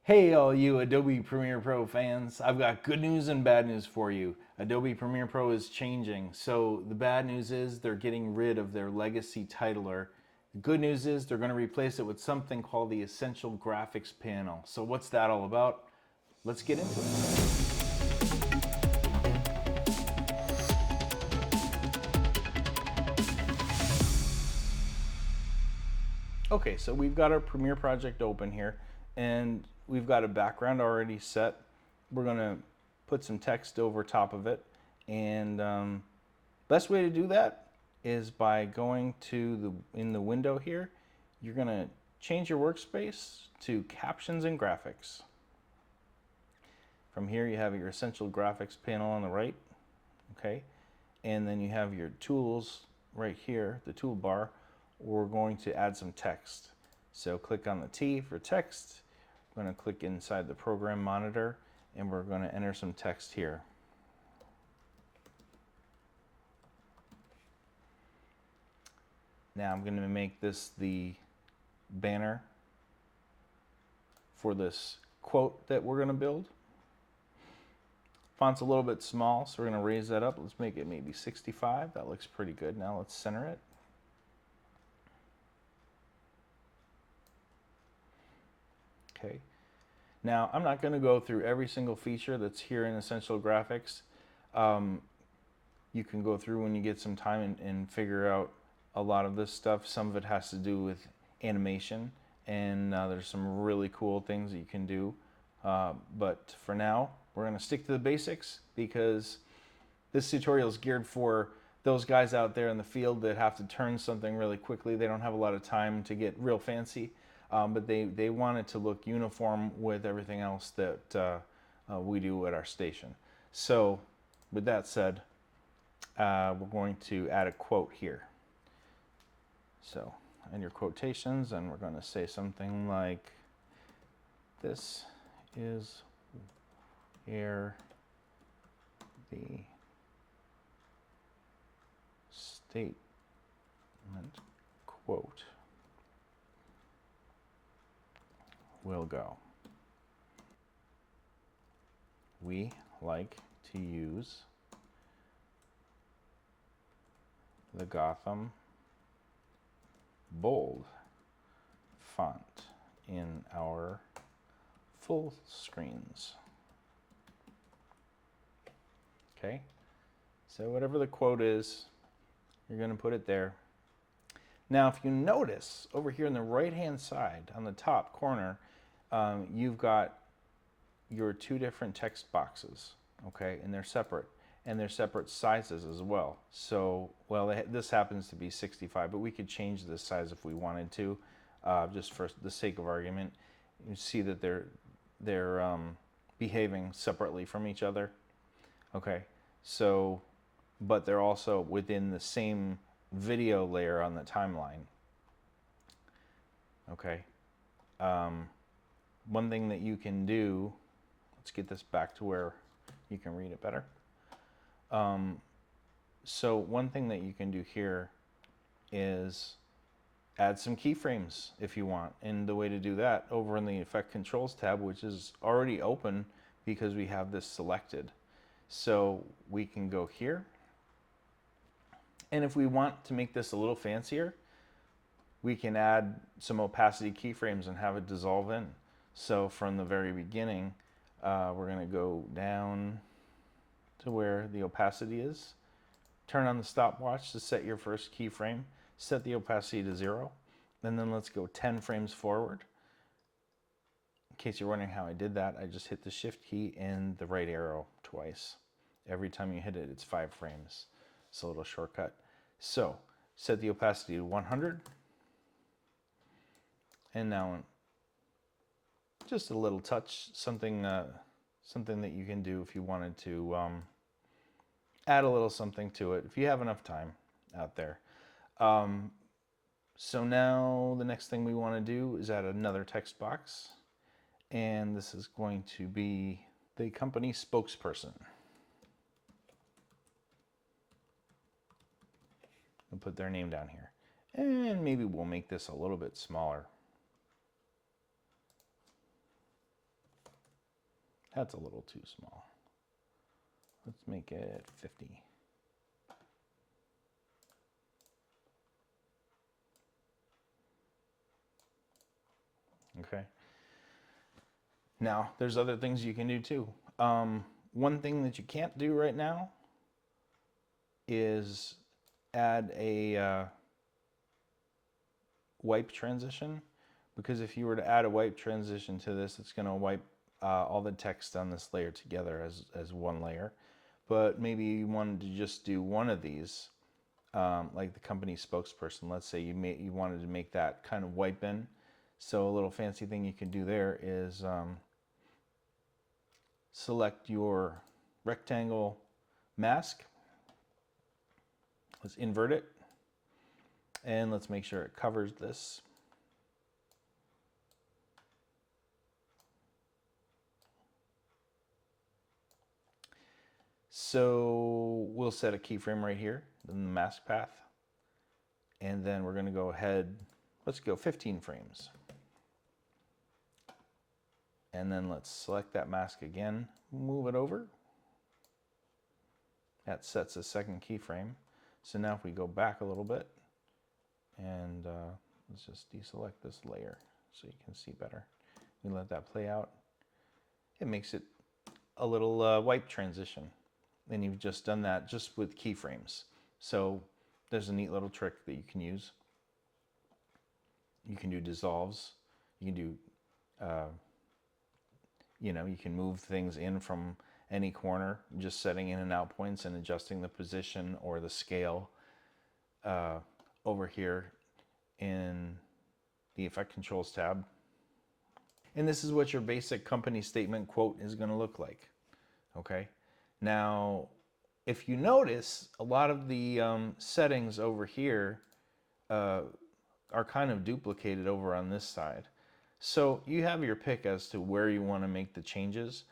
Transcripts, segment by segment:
Hey all you Adobe Premiere Pro fans, I've got good news and bad news for you. Adobe Premiere Pro is changing. So the bad news is they're getting rid of their legacy titler. The good news is they're going to replace it with something called the Essential Graphics panel. So what's that all about? Let's get into it. Okay, so we've got our Premiere project open here, and we've got a background already set. We're gonna put some text over top of it, and best way to do that is by going to in the window here. You're gonna change your workspace to Captions and Graphics. From here, you have your Essential Graphics panel on the right, okay, and then you have your tools right here, the toolbar. We're going to add some text. So click on the T for text. We're going to click inside the program monitor and we're going to enter some text here. Now I'm going to make this the banner for this quote that we're going to build. Font's a little bit small, so we're going to raise that up. Let's make it maybe 65. That looks pretty good. Now let's center it. Okay. Now, I'm not going to go through every single feature that's here in Essential Graphics. You can go through when you get some time and figure out a lot of this stuff. Some of it has to do with animation, and there's some really cool things that you can do. But for now, we're going to stick to the basics because this tutorial is geared for those guys out there in the field that have to turn something really quickly. They don't have a lot of time to get real fancy. But they want it to look uniform with everything else that we do at our station. So with that said, we're going to add a quote here. So in your quotations, and we're going to say something like, this is where the statement quote will go. We like to use the Gotham bold font in our full screens. Okay, so whatever the quote is, you're going to put it there. Now, if you notice over here on the right-hand side, on the top corner, you've got your two different text boxes, okay, and they're separate. And they're separate sizes as well. So, well, this happens to be 65, but we could change this size if we wanted to, just for the sake of argument. You see that they're behaving separately from each other. Okay, so, but they're also within the same video layer on the timeline. Okay. One thing that you can do, let's get this back to where you can read it better. So one thing that you can do here is add some keyframes if you want. And the way to do that over in the Effect Controls tab, which is already open because we have this selected. So we can go here. And if we want to make this a little fancier, we can add some opacity keyframes and have it dissolve in. So from the very beginning, we're going to go down to where the opacity is. Turn on the stopwatch to set your first keyframe. Set the opacity to 0. And then let's go 10 frames forward. In case you're wondering how I did that, I just hit the Shift key and the right arrow twice. Every time you hit it, it's 5 frames. It's a little shortcut. So set the opacity to 100. And now just a little touch, something that you can do if you wanted to add a little something to it, if you have enough time out there. So now the next thing we want to do is add another text box. And this is going to be the company spokesperson. I'll put their name down here. And maybe we'll make this a little bit smaller. That's a little too small. Let's make it 50. Okay. Now, there's other things you can do too. One thing that you can't do right now is add a wipe transition, because if you were to add a wipe transition to this, it's going to wipe all the text on this layer together as one layer. But maybe you wanted to just do one of these, like the company spokesperson. Let's say you wanted to make that kind of wipe in. So a little fancy thing you can do there is select your rectangle mask. Let's invert it, and let's make sure it covers this. So we'll set a keyframe right here in the mask path, and then we're going to go ahead, let's go 15 frames. And then let's select that mask again, move it over. That sets a second keyframe. So now if we go back a little bit, and let's just deselect this layer so you can see better. We let that play out. It makes it a little wipe transition. And you've just done that just with keyframes. So there's a neat little trick that you can use. You can do dissolves. You can do, you can move things in from any corner, just setting in and out points and adjusting the position or the scale over here in the Effect Controls tab. And this is what your basic company statement quote is going to look like. Okay. Now, if you notice, a lot of the settings over here are kind of duplicated over on this side. So you have your pick as to where you want to make the changes.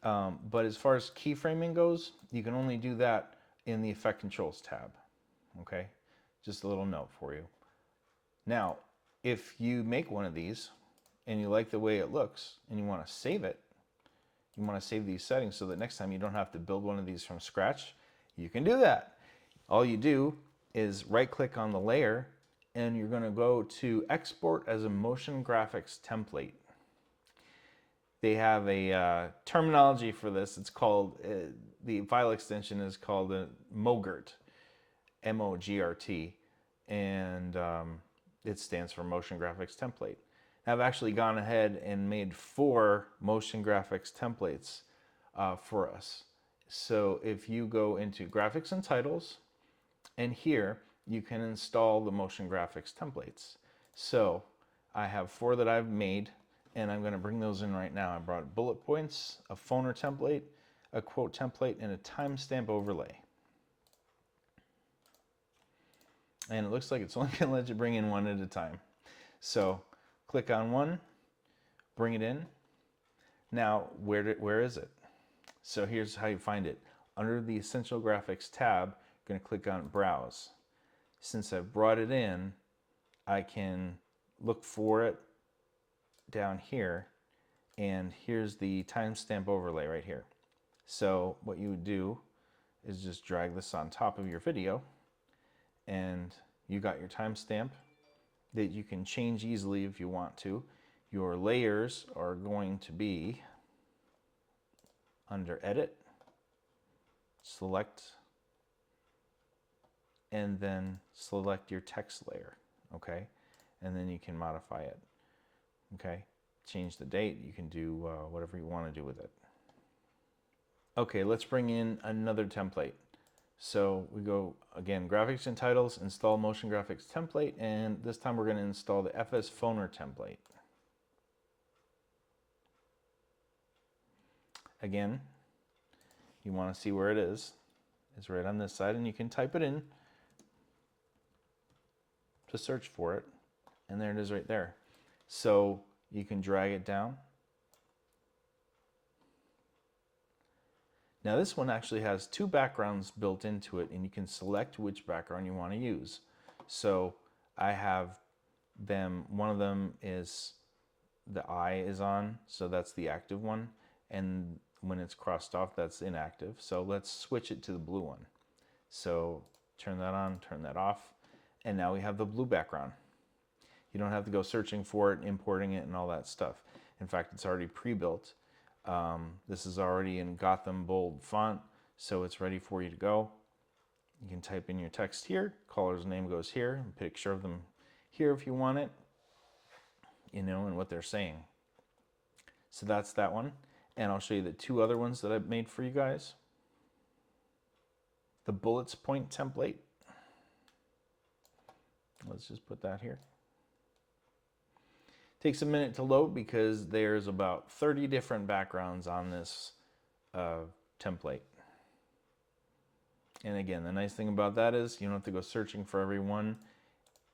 But as far as keyframing goes, you can only do that in the Effect Controls tab. Okay, just a little note for you. Now, if you make one of these and you like the way it looks and you want to save it, you want to save these settings so that next time you don't have to build one of these from scratch, you can do that. All you do is right click on the layer and you're going to go to export as a motion graphics template. They have a terminology for this. It's called, the file extension is called a MOGRT, M-O-G-R-T, and it stands for Motion Graphics Template. I've actually gone ahead and made 4 motion graphics templates for us. So if you go into Graphics and Titles, and here you can install the motion graphics templates. So I have 4 that I've made, and I'm going to bring those in right now. I brought bullet points, a phoner template, a quote template, and a timestamp overlay. And it looks like it's only going to let you bring in one at a time. So click on one, bring it in. Now, where is it? So here's how you find it. Under the Essential Graphics tab, you're going to click on Browse. Since I've brought it in, I can look for it down here, and here's the timestamp overlay right here. So what you would do is just drag this on top of your video, and you got your timestamp that you can change easily if you want to. Your layers are going to be under Edit, select, and then select your text layer, okay? And then you can modify it, okay? Change the date, you can do whatever you want to do with it. Okay, let's bring in another template. So we go, again, Graphics and Titles, install Motion Graphics Template, and this time we're going to install the FS Phoner template. Again, you want to see where it is. It's right on this side, and you can type it in to search for it, and there it is right there. So you can drag it down. Now this one actually has 2 backgrounds built into it, and you can select which background you want to use. So I have them, one of them is the eye is on, so that's the active one, and when it's crossed off, that's inactive. So let's switch it to the blue one. So turn that on, turn that off, and now we have the blue background. You don't have to go searching for it, importing it, and all that stuff. In fact, it's already pre-built. This is already in Gotham bold font, so it's ready for you to go. You can type in your text here, caller's name goes here, a picture of them here if you want it, and what they're saying. So that's that one. And I'll show you the two other ones that I've made for you guys. The bullets point template. Let's just put that here. Takes a minute to load because there's about 30 different backgrounds on this template. And again, the nice thing about that is you don't have to go searching for every one.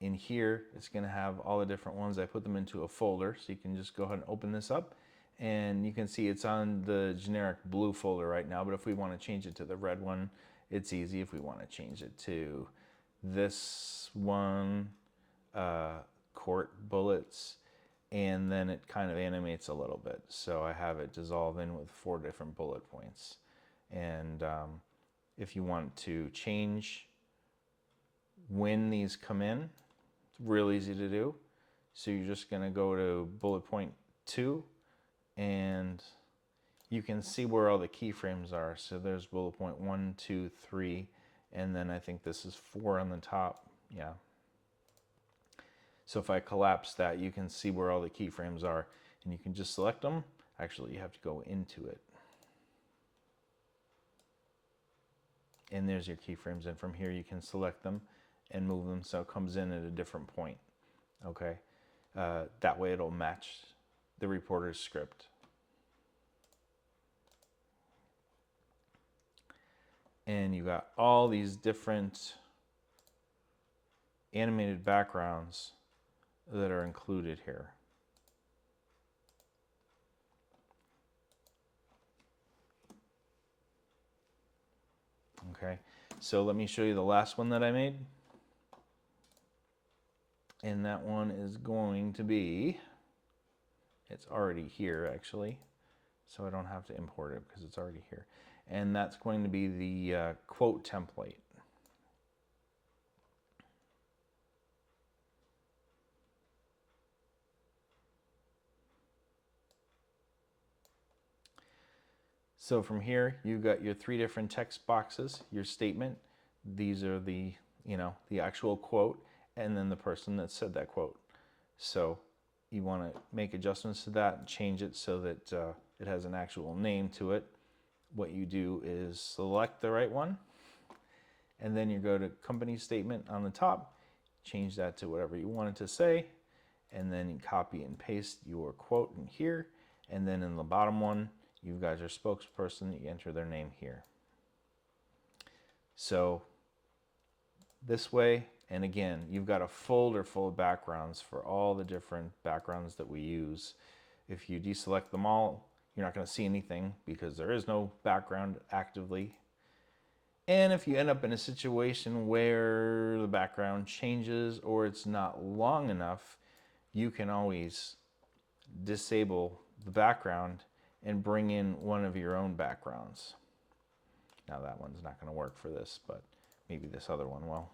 In here, it's going to have all the different ones. I put them into a folder, so you can just go ahead and open this up. And you can see it's on the generic blue folder right now, but if we want to change it to the red one, it's easy. If we want to change it to this one, court bullets, and then it kind of animates a little bit. So I have it dissolve in with 4 different bullet points. And if you want to change when these come in, it's real easy to do. So you're just going to go to bullet point 2, and you can see where all the keyframes are. So there's bullet point 1, 2, 3, and then I think this is 4 on the top. Yeah. So if I collapse that, you can see where all the keyframes are, and you can just select them. Actually, you have to go into it. And there's your keyframes, and from here you can select them and move them so it comes in at a different point. Okay, that way it'll match the reporter's script. And you got all these different animated backgrounds that are included here. Okay, so let me show you the last one that I made. And that one is going to be, it's already here actually, so I don't have to import it because it's already here. And that's going to be the quote template. So from here, you've got your 3 different text boxes, your statement. These are the actual quote, and then the person that said that quote. So you want to make adjustments to that and change it so that it has an actual name to it. What you do is select the right one, and then you go to company statement on the top, change that to whatever you want it to say, and then you copy and paste your quote in here, and then in the bottom one, you've got your spokesperson, you enter their name here. So this way, and again, you've got a folder full of backgrounds for all the different backgrounds that we use. If you deselect them all, you're not going to see anything because there is no background actively. And if you end up in a situation where the background changes or it's not long enough, you can always disable the background and bring in one of your own backgrounds. Now that one's not going to work for this, but maybe this other one will.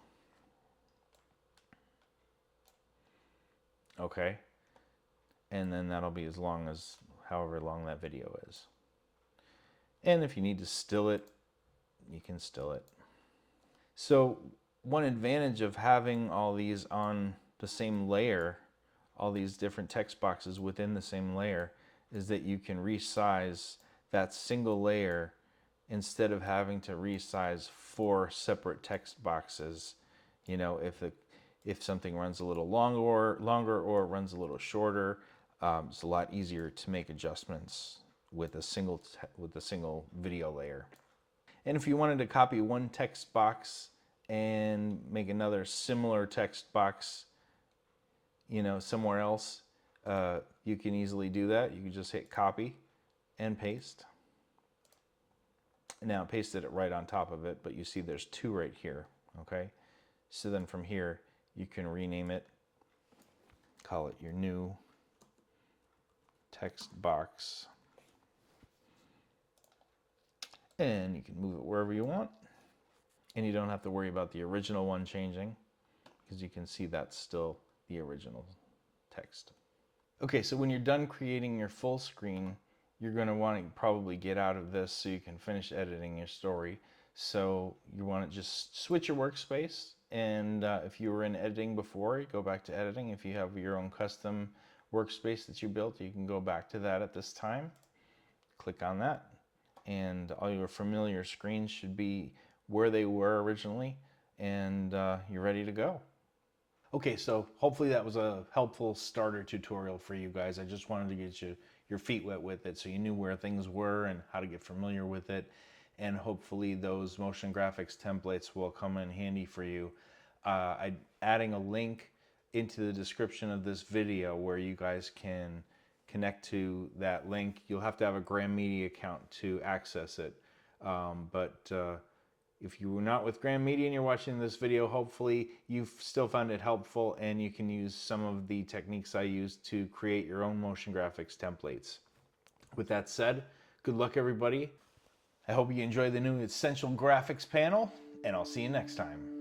Okay. And then that'll be as long as however long that video is. And if you need to still it, you can still it. So one advantage of having all these on the same layer, all these different text boxes within the same layer, is that you can resize that single layer instead of having to resize 4 separate text boxes. If something runs a little longer or runs a little shorter, it's a lot easier to make adjustments with a single video layer. And if you wanted to copy one text box and make another similar text box, somewhere else, you can easily do that. You can just hit copy and paste. Now I pasted it right on top of it, but you see there's 2 right here, okay? So then from here, you can rename it, call it your new text box. And you can move it wherever you want. And you don't have to worry about the original one changing, because you can see that's still the original text. Okay, so when you're done creating your full screen, you're going to want to probably get out of this so you can finish editing your story. So you want to just switch your workspace, and if you were in editing before, you go back to editing. If you have your own custom workspace that you built, you can go back to that at this time. Click on that, and all your familiar screens should be where they were originally, and you're ready to go. Okay, so hopefully that was a helpful starter tutorial for you guys. I just wanted to get your feet wet with it so you knew where things were and how to get familiar with it. And hopefully those motion graphics templates will come in handy for you. I'm adding a link into the description of this video where you guys can connect to that link. You'll have to have a Graham Media account to access it. If you were not with Graham Media and you're watching this video, hopefully you've still found it helpful and you can use some of the techniques I used to create your own motion graphics templates. With that said, good luck everybody. I hope you enjoy the new Essential Graphics panel, and I'll see you next time.